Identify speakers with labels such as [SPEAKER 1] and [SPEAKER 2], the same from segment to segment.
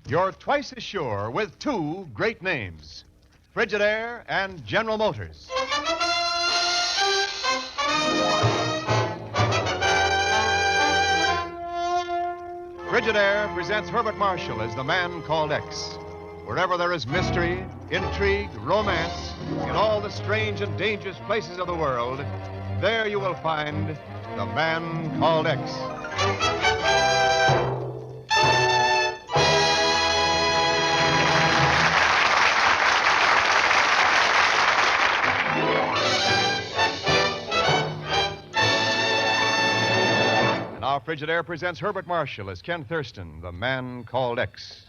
[SPEAKER 1] You're twice as sure with two great names, Frigidaire and General Motors. Frigidaire presents Herbert Marshall as the man called X. Wherever there is mystery, intrigue, romance, in all the strange and dangerous places of the world, there you will find the man called X. Now, Frigidaire presents Herbert Marshall as Ken Thurston, the man called X.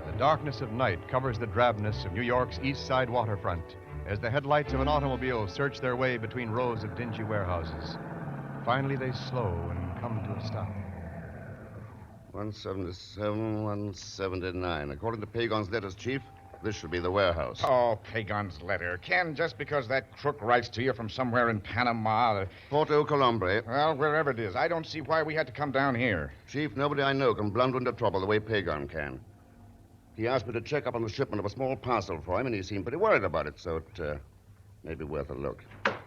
[SPEAKER 1] The darkness of night covers the drabness of New York's East Side waterfront as the headlights of an automobile search their way between rows of dingy warehouses. Finally, they slow and come to a stop.
[SPEAKER 2] 177, 179. According to Pagon's letters, Chief, this should be the warehouse.
[SPEAKER 3] Oh, Pagon's letter. Ken, just because that crook writes to you from somewhere in Panama...
[SPEAKER 2] Porto Colombre.
[SPEAKER 3] Well, wherever it is, I don't see why we had to come down here.
[SPEAKER 2] Chief, nobody I know can blunder into trouble the way Pagon can. He asked me to check up on the shipment of a small parcel for him, and he seemed pretty worried about it, so it may be worth a look.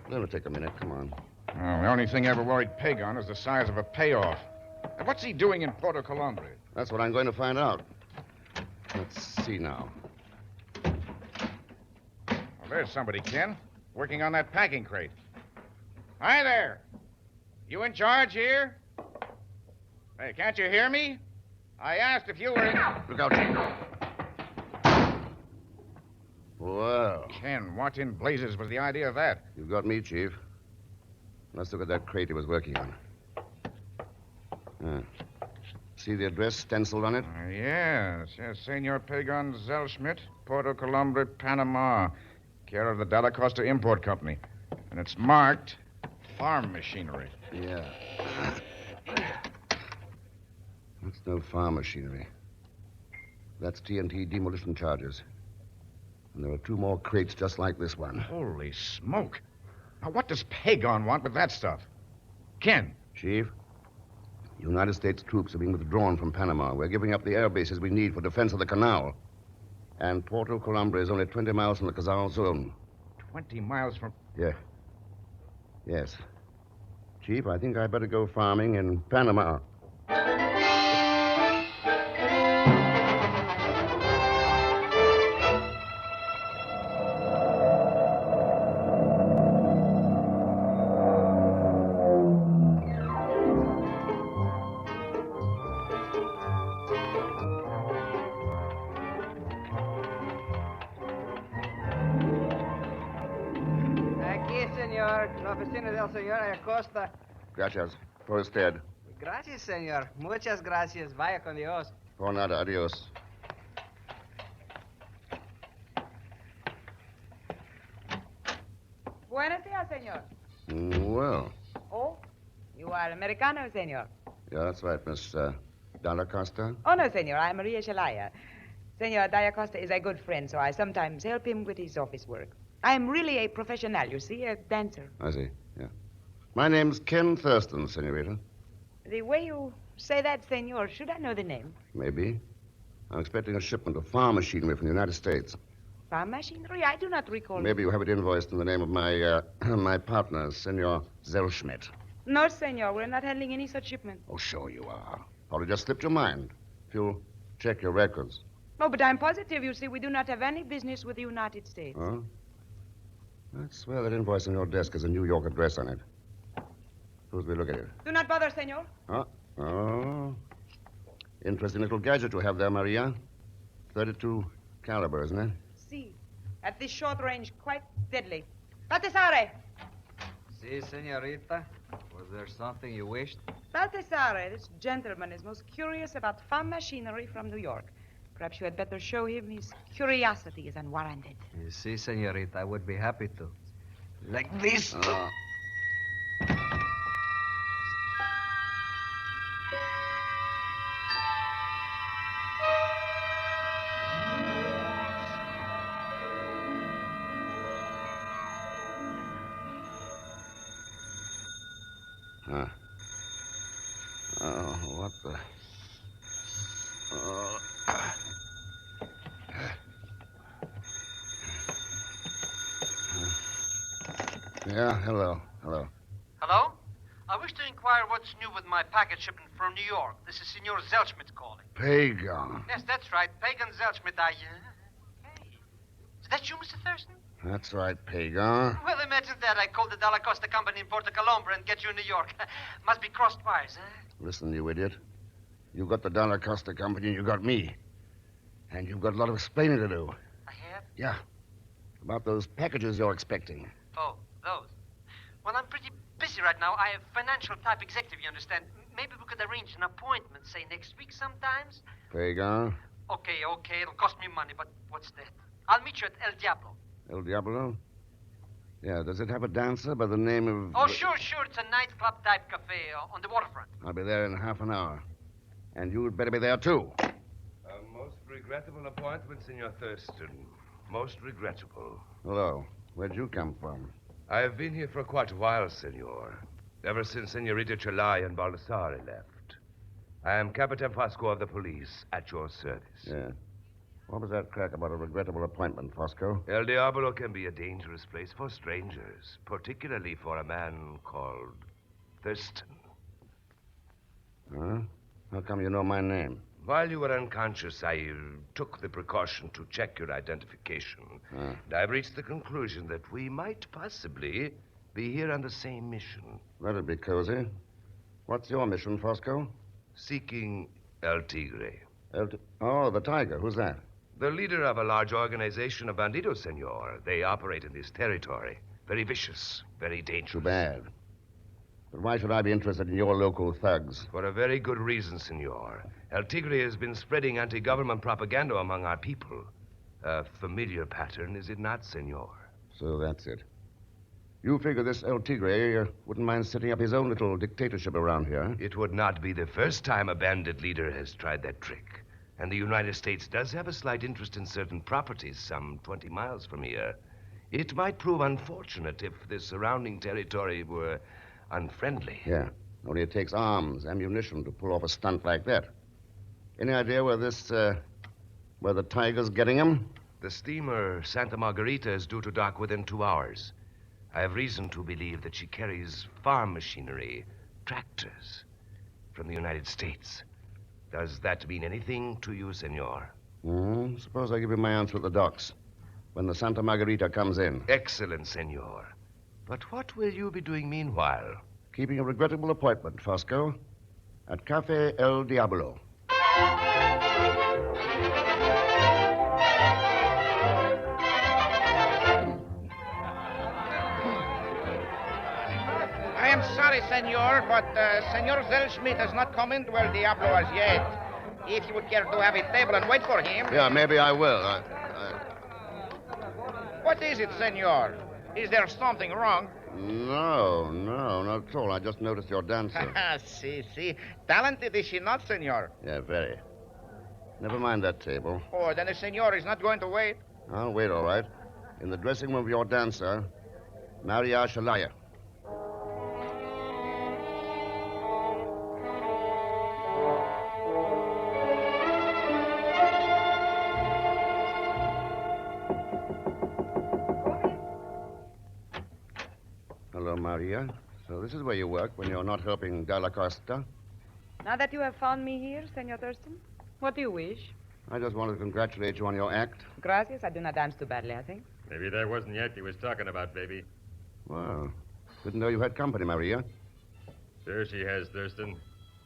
[SPEAKER 2] Let me take a minute. Come on.
[SPEAKER 3] Oh, the only thing ever worried Pagon is the size of a payoff. And what's he doing in Porto Colombre?
[SPEAKER 2] That's what I'm going to find out. Let's see now.
[SPEAKER 3] Well, there's somebody, Ken, working on that packing crate. Hi there. You in charge here? Hey, can't you hear me? I asked if you were...
[SPEAKER 2] Look out, Chief. Well.
[SPEAKER 3] Ken, what in blazes was the idea of that?
[SPEAKER 2] You've got me, Chief. Let's look at that crate he was working on. See the address stenciled on it?
[SPEAKER 3] Yes, Senor Pagon Zellschmidt, Porto Colombre, Panama, care of the Dalla Costa Import Company. And it's marked farm machinery.
[SPEAKER 2] Yeah. That's no farm machinery. That's TNT demolition charges. And there are two more crates just like this one.
[SPEAKER 3] Holy smoke. Now, what does Pagon want with that stuff? Ken.
[SPEAKER 2] Chief, United States troops are being withdrawn from Panama. We're giving up the air bases we need for defense of the canal. And Porto Colombre is only 20 miles from the Cazal zone.
[SPEAKER 3] 20 miles from...
[SPEAKER 2] Yeah. Yes. Chief, I think I'd better go farming in Panama.
[SPEAKER 4] La oficina del señor Acosta.
[SPEAKER 2] Gracias. For usted.
[SPEAKER 4] Gracias, señor. Muchas gracias. Vaya con Dios.
[SPEAKER 2] Por nada. Adios.
[SPEAKER 5] Buenos días, señor.
[SPEAKER 2] Well.
[SPEAKER 5] Oh, you are Americano, señor.
[SPEAKER 2] Yeah, that's right, Miss Dalla Costa.
[SPEAKER 5] Oh, no, señor. I'm Maria Shalaya. Senor Dalla Costa is a good friend, so I sometimes help him with his office work. I'm really a professional, you see, a dancer.
[SPEAKER 2] I see, yeah. My name's Ken Thurston, senorita.
[SPEAKER 5] The way you say that, senor, should I know the name?
[SPEAKER 2] Maybe. I'm expecting a shipment of farm machinery from the United States.
[SPEAKER 5] Farm machinery? I do not recall.
[SPEAKER 2] Maybe you have it invoiced in the name of my my partner, Senor Zellschmidt.
[SPEAKER 5] No, senor, we're not handling any such shipment.
[SPEAKER 2] Oh, sure you are. Or it just slipped your mind. If you'll check your records.
[SPEAKER 5] No, but I'm positive, you see, we do not have any business with the United States.
[SPEAKER 2] Huh? I swear that invoice on your desk has a New York address on it. Suppose we look at it.
[SPEAKER 5] Do not bother, senor.
[SPEAKER 2] Huh? Oh. Interesting little gadget you have there, Maria. 32 caliber, isn't it?
[SPEAKER 5] See. At this short range, quite deadly. Baltasare!
[SPEAKER 4] Si, senorita. Was there something you wished?
[SPEAKER 5] Baltasare, this gentleman is most curious about farm machinery from New York. Perhaps you had better show him his curiosity is unwarranted.
[SPEAKER 4] You see, senorita, I would be happy to. Like this.
[SPEAKER 2] Oh, what the... Oh. Yeah, hello.
[SPEAKER 6] Hello? I wish to inquire what's new with my package shipment from New York. This is Senor Zelschmidt calling.
[SPEAKER 2] Pagan.
[SPEAKER 6] Yes, that's right. Pagan Zelschmidt. Hey. Is that you, Mr. Thurston?
[SPEAKER 2] That's right, Pagan.
[SPEAKER 6] Well, imagine that. I called the Dalla Costa Company in Porto Colombo and get you in New York. Must be crossed wires, huh?
[SPEAKER 2] Listen, you idiot. You got the Dalla Costa Company and you got me. And you've got a lot of explaining to do.
[SPEAKER 6] I have?
[SPEAKER 2] Yeah. About those packages you're expecting.
[SPEAKER 6] Oh, those. Well, I'm pretty busy right now. I have financial type executive, you understand. Maybe we could arrange an appointment, say next week sometimes.
[SPEAKER 2] Pagan.
[SPEAKER 6] Okay. It'll cost me money, but what's that? I'll meet you at El Diablo.
[SPEAKER 2] El Diablo? Yeah, does it have a dancer by the name of...
[SPEAKER 6] Oh, sure. It's a nightclub type cafe on the waterfront.
[SPEAKER 2] I'll be there in half an hour. And you'd better be there, too.
[SPEAKER 7] A most regrettable appointment, Senor Thurston. Most regrettable.
[SPEAKER 2] Hello. Where'd you come from?
[SPEAKER 7] I have been here for quite a while, Senor. Ever since Senorita Chelai and Baldassare left. I am Capitan Fosco of the police, at your service.
[SPEAKER 2] Yeah. What was that crack about a regrettable appointment, Fosco?
[SPEAKER 7] El Diablo can be a dangerous place for strangers, particularly for a man called Thurston.
[SPEAKER 2] Huh? How come you know my name?
[SPEAKER 7] While you were unconscious, I took the precaution to check your identification. And I've reached the conclusion that we might possibly be here on the same mission.
[SPEAKER 2] That'd be cozy. What's your mission, Fosco?
[SPEAKER 7] Seeking El Tigre.
[SPEAKER 2] Oh, the Tiger. Who's that?
[SPEAKER 7] The leader of a large organization of bandidos, senor. They operate in this territory. Very vicious, very dangerous.
[SPEAKER 2] Too bad. But why should I be interested in your local thugs?
[SPEAKER 7] For a very good reason, senor. El Tigre has been spreading anti-government propaganda among our people. A familiar pattern, is it not, senor?
[SPEAKER 2] So that's it. You figure this El Tigre wouldn't mind setting up his own little dictatorship around here?
[SPEAKER 7] It would not be the first time a bandit leader has tried that trick. And the United States does have a slight interest in certain properties some 20 miles from here. It might prove unfortunate if the surrounding territory were unfriendly.
[SPEAKER 2] Yeah. Only it takes arms, ammunition to pull off a stunt like that. Any idea where where the Tiger's getting him?
[SPEAKER 7] The steamer Santa Margarita is due to dock within 2 hours. I have reason to believe that she carries farm machinery, tractors, from the United States. Does that mean anything to you, senor?
[SPEAKER 2] Suppose I give you my answer at the docks when the Santa Margarita comes in.
[SPEAKER 7] Excellent, senor. But what will you be doing meanwhile?
[SPEAKER 2] Keeping a regrettable appointment, Fosco, at Cafe El Diablo.
[SPEAKER 3] I am sorry, senor, but Senor Zelschmidt has not come into El Diablo as yet. If you would care to have a table and wait for him...
[SPEAKER 2] Yeah, maybe I will.
[SPEAKER 3] What is it, senor? Is there something wrong?
[SPEAKER 2] No, not at all. I just noticed your dancer.
[SPEAKER 3] See. Talented is she not, senor?
[SPEAKER 2] Yeah, very. Never mind that table.
[SPEAKER 3] Oh, then the senor is not going to wait.
[SPEAKER 2] I'll wait, all right. In the dressing room of your dancer, Maria Shalaya. Hello, Maria. So this is where you work when you're not helping Dalla Costa?
[SPEAKER 5] Now that you have found me here, Senor Thurston, what do you wish?
[SPEAKER 2] I just wanted to congratulate you on your act.
[SPEAKER 5] Gracias. I do not dance too badly, I think.
[SPEAKER 8] Maybe that wasn't the act he was talking about, baby.
[SPEAKER 2] Well, didn't know you had company, Maria.
[SPEAKER 8] Sure she has, Thurston.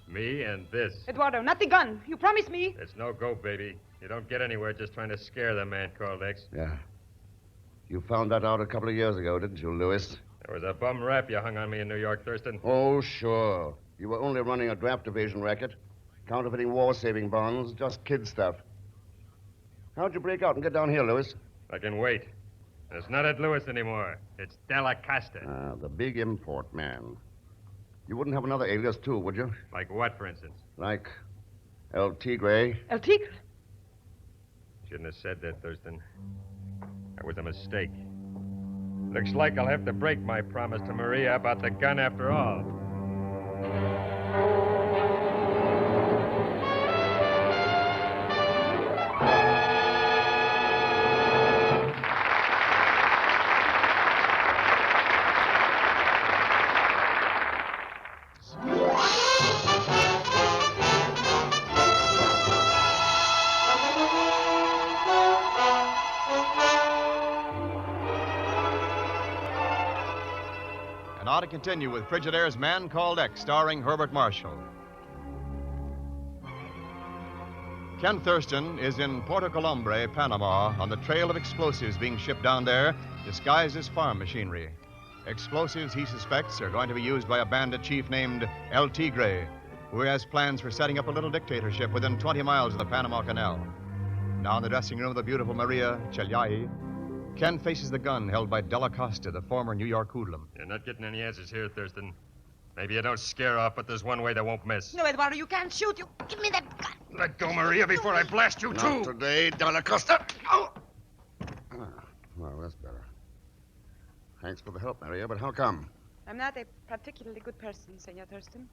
[SPEAKER 8] Me and this.
[SPEAKER 5] Eduardo, not the gun. You promised me.
[SPEAKER 8] It's no go, baby. You don't get anywhere just trying to scare the man called X.
[SPEAKER 2] Yeah. You found that out a couple of years ago, didn't you, Lewis?
[SPEAKER 8] There was a bum rap you hung on me in New York, Thurston.
[SPEAKER 2] Oh, sure. You were only running a draft evasion racket, counterfeiting war-saving bonds, just kid stuff. How'd you break out and get down here, Lewis?
[SPEAKER 8] I can wait. It's not at Lewis anymore. It's Dalla Costa.
[SPEAKER 2] The big import man. You wouldn't have another alias, too, would you?
[SPEAKER 8] Like what, for instance?
[SPEAKER 2] Like El Tigre.
[SPEAKER 5] El Tigre?
[SPEAKER 8] Shouldn't have said that, Thurston. That was a mistake. Looks like I'll have to break my promise to Maria about the gun after all.
[SPEAKER 1] continue with Frigidaire's Man Called X, starring Herbert Marshall. Ken Thurston is in Puerto Colombre, Panama, on the trail of explosives being shipped down there, disguised as farm machinery. Explosives he suspects are going to be used by a bandit chief named El Tigre, who has plans for setting up a little dictatorship within 20 miles of the Panama Canal. Now in the dressing room of the beautiful Maria Chelyai, Ken faces the gun held by Della Costa, the former New York hoodlum.
[SPEAKER 8] You're not getting any answers here, Thurston. Maybe you don't scare off, but there's one way that won't miss.
[SPEAKER 5] No, Eduardo, you can't shoot. You give me that gun.
[SPEAKER 8] Let go, Maria, before I blast you, too.
[SPEAKER 2] Not today, Della Costa. Oh! Well, that's better. Thanks for the help, Maria, but how come?
[SPEAKER 5] I'm not a particularly good person, Senor Thurston.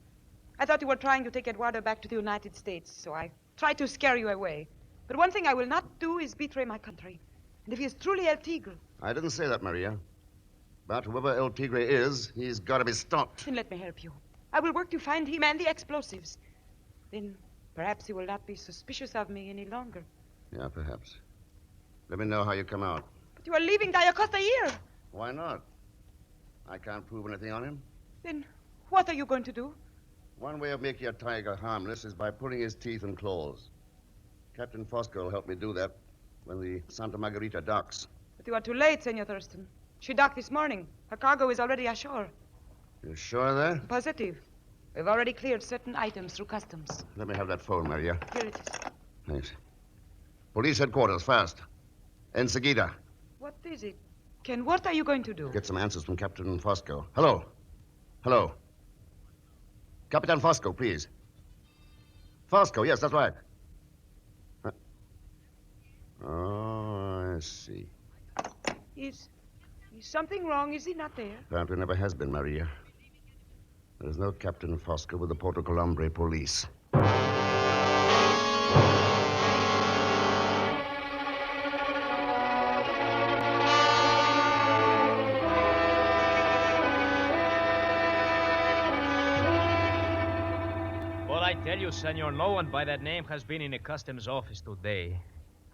[SPEAKER 5] I thought you were trying to take Eduardo back to the United States, so I tried to scare you away. But one thing I will not do is betray my country. And if he is truly El Tigre...
[SPEAKER 2] I didn't say that, Maria. But whoever El Tigre is, he's got to be stopped.
[SPEAKER 5] Then let me help you. I will work to find him and the explosives. Then perhaps he will not be suspicious of me any longer.
[SPEAKER 2] Yeah, perhaps. Let me know how you come out.
[SPEAKER 5] But you are leaving Della Costa here.
[SPEAKER 2] Why not? I can't prove anything on him.
[SPEAKER 5] Then what are you going to do?
[SPEAKER 2] One way of making a tiger harmless is by pulling his teeth and claws. Captain Fosco will help me do that when the Santa Margarita docks.
[SPEAKER 5] But you are too late, Senor Thurston. She docked this morning. Her cargo is already ashore.
[SPEAKER 2] You sure of that?
[SPEAKER 5] Positive. We've already cleared certain items through customs.
[SPEAKER 2] Let me have that phone, Maria.
[SPEAKER 5] Here it is.
[SPEAKER 2] Thanks. Police headquarters, fast. Enseguida.
[SPEAKER 5] What is it? Ken, what are you going to do?
[SPEAKER 2] Get some answers from Captain Fosco. Hello. Hello. Capitan Fosco, please. Fosco, yes, that's right. Oh, I see.
[SPEAKER 5] Is something wrong? Is he not there?
[SPEAKER 2] Apparently never has been, Maria. There's no Captain Fosco with the Puerto Colombre police.
[SPEAKER 9] But I tell you, senor, no one by that name has been in the customs office today.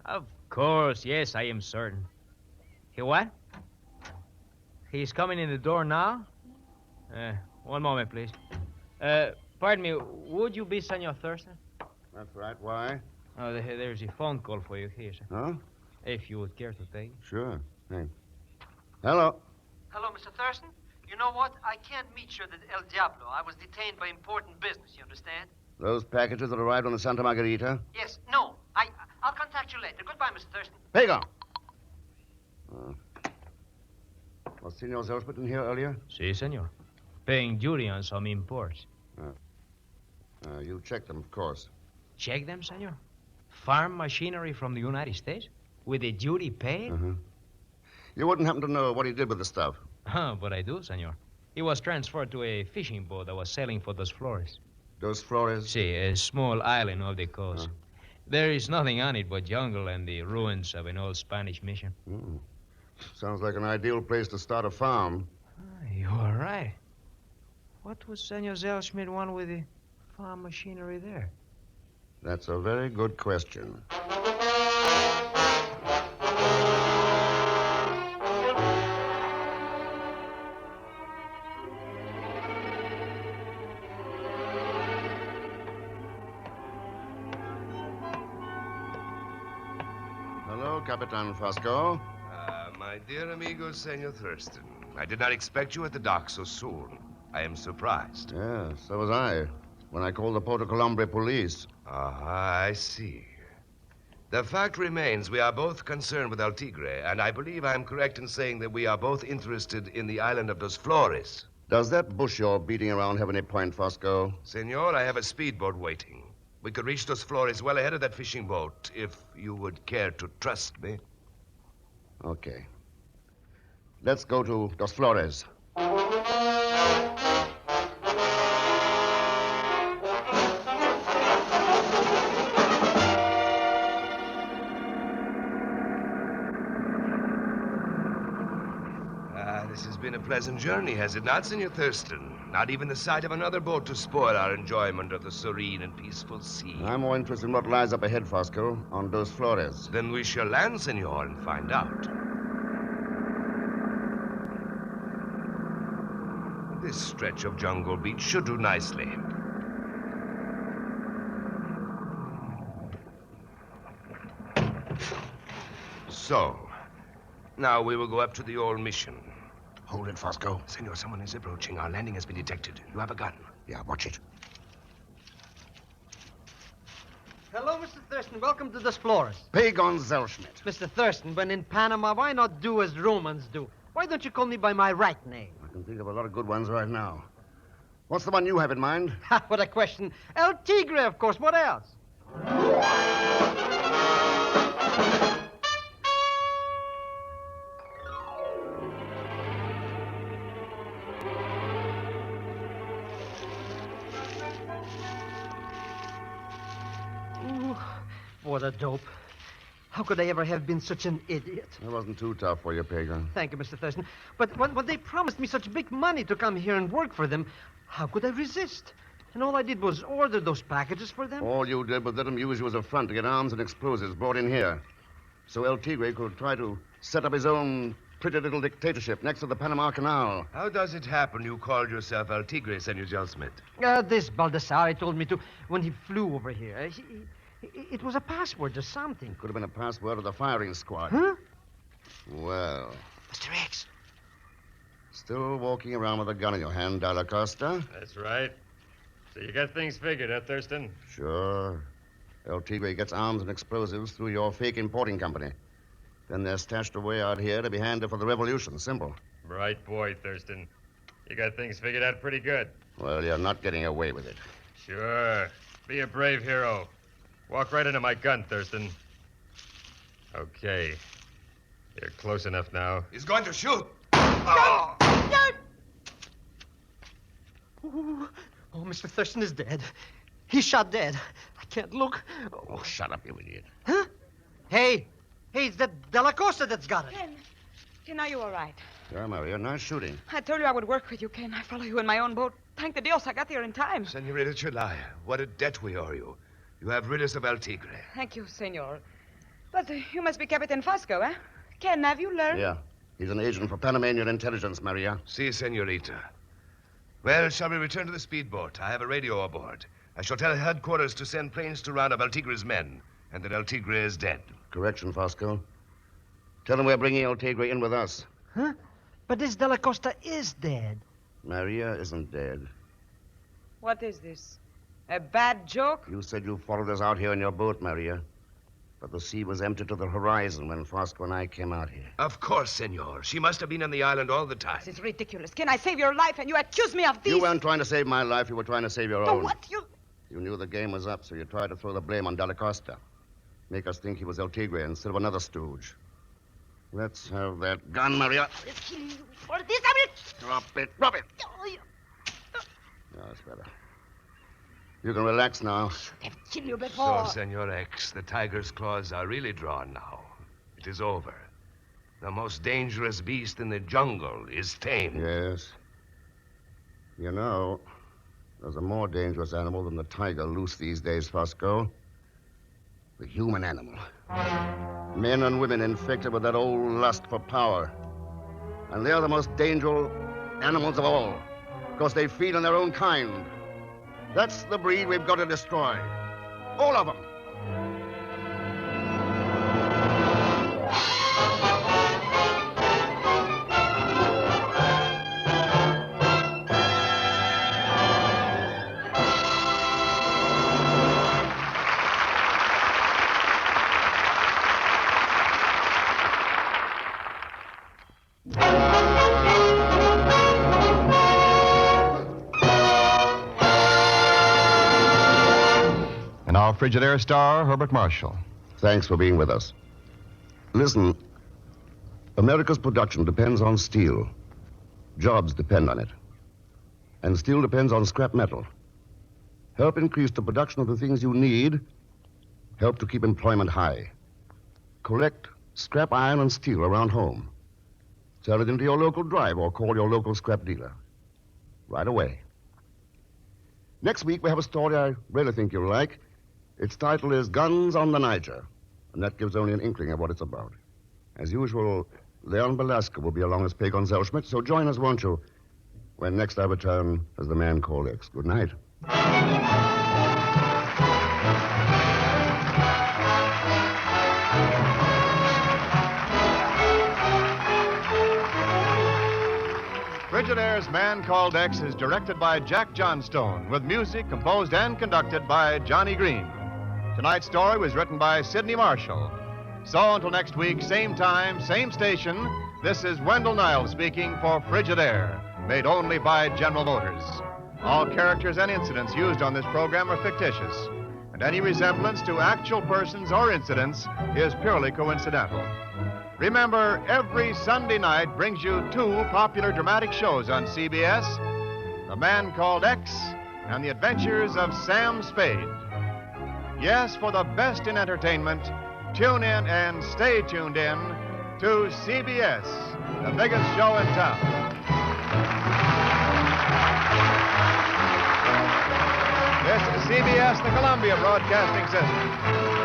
[SPEAKER 9] Of course, yes, I am certain. He what? He's coming in the door now? One moment, please. Pardon me, would you be Senor Thurston?
[SPEAKER 2] That's right. Why?
[SPEAKER 9] Oh, there's a phone call for you here, sir.
[SPEAKER 2] Huh?
[SPEAKER 9] If you would care to take it.
[SPEAKER 2] Sure. Thanks. Hello.
[SPEAKER 6] Hello, Mr. Thurston. You know what? I can't meet you at El Diablo. I was detained by important business, you understand?
[SPEAKER 2] Those packages that arrived on the Santa Margarita?
[SPEAKER 6] Yes. No. I'll contact you later. Goodbye, Mr. Thurston.
[SPEAKER 2] Pego! Was Senor Zelsbert in here earlier?
[SPEAKER 9] Si, senor. Paying duty on some imports.
[SPEAKER 2] You checked them, of course.
[SPEAKER 9] Check them, senor? Farm machinery from the United States? With the duty paid?
[SPEAKER 2] Uh-huh. You wouldn't happen to know what he did with the stuff?
[SPEAKER 9] But I do, senor. He was transferred to a fishing boat that was sailing for Dos Flores.
[SPEAKER 2] Dos Flores?
[SPEAKER 9] Si, a small island off the coast. There is nothing on it but jungle and the ruins of an old Spanish mission.
[SPEAKER 2] Sounds like an ideal place to start a farm.
[SPEAKER 9] You are right. What was Senor Zellschmidt want with the farm machinery there?
[SPEAKER 2] That's a very good question. Hello, Capitan Fosco.
[SPEAKER 7] My dear amigo, Senor Thurston, I did not expect you at the dock so soon. I am surprised.
[SPEAKER 2] Yeah, so was I, when I called the Puerto Colombre police.
[SPEAKER 7] I see. The fact remains we are both concerned with El Tigre, and I believe I am correct in saying that we are both interested in the island of Dos Flores.
[SPEAKER 2] Does that bush you're beating around have any point, Fosco?
[SPEAKER 7] Senor, I have a speedboat waiting. We could reach Dos Flores well ahead of that fishing boat, if you would care to trust me.
[SPEAKER 2] Okay. Let's go to Dos Flores.
[SPEAKER 7] This has been a pleasant journey, has it not, Senor Thurston? Not even the sight of another boat to spoil our enjoyment of the serene and peaceful sea.
[SPEAKER 2] I'm more interested in what lies up ahead, Fosco, on Dos Flores.
[SPEAKER 7] Then we shall land, Senor, and find out. This stretch of jungle beach should do nicely. So, now we will go up to the old mission.
[SPEAKER 2] Hold it, Fosco.
[SPEAKER 7] Senor, someone is approaching. Our landing has been detected. You have a gun.
[SPEAKER 2] Yeah, watch it.
[SPEAKER 6] Hello, Mr. Thurston. Welcome to the Explorers.
[SPEAKER 2] Pagon Zellschmidt.
[SPEAKER 6] Mr. Thurston, when in Panama, why not do as Romans do? Why don't you call me by my right name?
[SPEAKER 2] I can think of a lot of good ones right now. What's the one you have in mind?
[SPEAKER 6] Ha, what a question. El Tigre, of course. What else? Ooh, what a dope. How could I ever have been such an idiot?
[SPEAKER 2] It wasn't too tough for you, Pagan.
[SPEAKER 6] Thank you, Mr. Thurston. But when they promised me such big money to come here and work for them, how could I resist? And all I did was order those packages for them.
[SPEAKER 2] All you did was let them use you as a front to get arms and explosives brought in here. So El Tigre could try to set up his own pretty little dictatorship next to the Panama Canal.
[SPEAKER 7] How does it happen you called yourself El Tigre, Senor Zellschmidt?
[SPEAKER 6] This Baldassare told me to when he flew over here. It was a password or something.
[SPEAKER 2] Could have been a password of the firing squad.
[SPEAKER 6] Huh?
[SPEAKER 2] Well,
[SPEAKER 6] Mr. X.
[SPEAKER 2] still walking around with a gun in your hand, Dalla Costa?
[SPEAKER 8] That's right. So you got things figured, huh, Thurston?
[SPEAKER 2] Sure. El Tigre gets arms and explosives through your fake importing company. Then they're stashed away out here to be handed for the revolution. Simple.
[SPEAKER 8] Right boy, Thurston. You got things figured out pretty good.
[SPEAKER 2] Well, you're not getting away with it.
[SPEAKER 8] Sure. Be a brave hero. Walk right into my gun, Thurston. Okay. You're close enough now.
[SPEAKER 7] He's going to shoot.
[SPEAKER 6] Oh, Mr. Thurston is dead. He's shot dead. I can't look.
[SPEAKER 2] Oh, shut up, you idiot.
[SPEAKER 6] Huh? Hey, it's that Della Costa that's got it.
[SPEAKER 5] Ken, are you all right?
[SPEAKER 2] Yeah, Maria, nice shooting.
[SPEAKER 5] I told you I would work with you, Ken. I follow you in my own boat. Thank the Dios I got here in time.
[SPEAKER 7] Senorita Chulaya, what a debt we owe you. You have rid us of El Tigre.
[SPEAKER 5] Thank you, senor. But you must be Captain Fosco, eh? Ken, have you learned?
[SPEAKER 2] Yeah. He's an agent for Panamanian intelligence, Maria.
[SPEAKER 7] Si, senorita. Well, shall we return to the speedboat? I have a radio aboard. I shall tell headquarters to send planes to round up El Tigre's men, and that El Tigre is dead.
[SPEAKER 2] Correction, Fosco. Tell them we're bringing El Tigre in with us.
[SPEAKER 6] Huh? But this Della Costa is dead.
[SPEAKER 2] Maria isn't dead.
[SPEAKER 5] What is this? A bad joke?
[SPEAKER 2] You said you followed us out here in your boat, Maria. But the sea was empty to the horizon when Fosco and I came out here.
[SPEAKER 7] Of course, senor. She must have been on the island all the time.
[SPEAKER 5] This is ridiculous. Can I save your life and you accuse me of this?
[SPEAKER 2] You weren't trying to save my life. You were trying to save your own.
[SPEAKER 5] What?
[SPEAKER 2] You knew the game was up, so you tried to throw the blame on Dalla Costa. Make us think he was El Tigre instead of another stooge. Let's have that gun, Maria.
[SPEAKER 5] For this, I will...
[SPEAKER 2] Drop it. Drop it. No, that's better. You can relax now.
[SPEAKER 5] They've killed you before.
[SPEAKER 7] So, Senor X, the tiger's claws are really drawn now. It is over. The most dangerous beast in the jungle is tamed.
[SPEAKER 2] Yes. You know, there's a more dangerous animal than the tiger loose these days, Fosco. The human animal. Men and women infected with that old lust for power. And they're the most dangerous animals of all, because they feed on their own kind. That's the breed we've got to destroy. All of them.
[SPEAKER 1] Our Frigidaire star, Herbert Marshall.
[SPEAKER 2] Thanks for being with us. Listen, America's production depends on steel. Jobs depend on it. And steel depends on scrap metal. Help increase the production of the things you need. Help to keep employment high. Collect scrap iron and steel around home. Sell it into your local drive or call your local scrap dealer. Right away. Next week, we have a story I really think you'll like. Its title is Guns on the Niger, and that gives only an inkling of what it's about. As usual, Leon Belasco will be along as Pagon Zellschmidt, so join us, won't you? when next I return as the man called X. Good night.
[SPEAKER 1] Frigidaire's Man Called X is directed by Jack Johnstone, with music composed and conducted by Johnny Green. Tonight's story was written by Sidney Marshall. So until next week, same time, same station, this is Wendell Niles speaking for Frigidaire, made only by General Motors. All characters and incidents used on this program are fictitious, and any resemblance to actual persons or incidents is purely coincidental. Remember, every Sunday night brings you two popular dramatic shows on CBS, The Man Called X and The Adventures of Sam Spade. Yes, for the best in entertainment, tune in and stay tuned in to CBS, the biggest show in town. This is CBS, the Columbia Broadcasting System.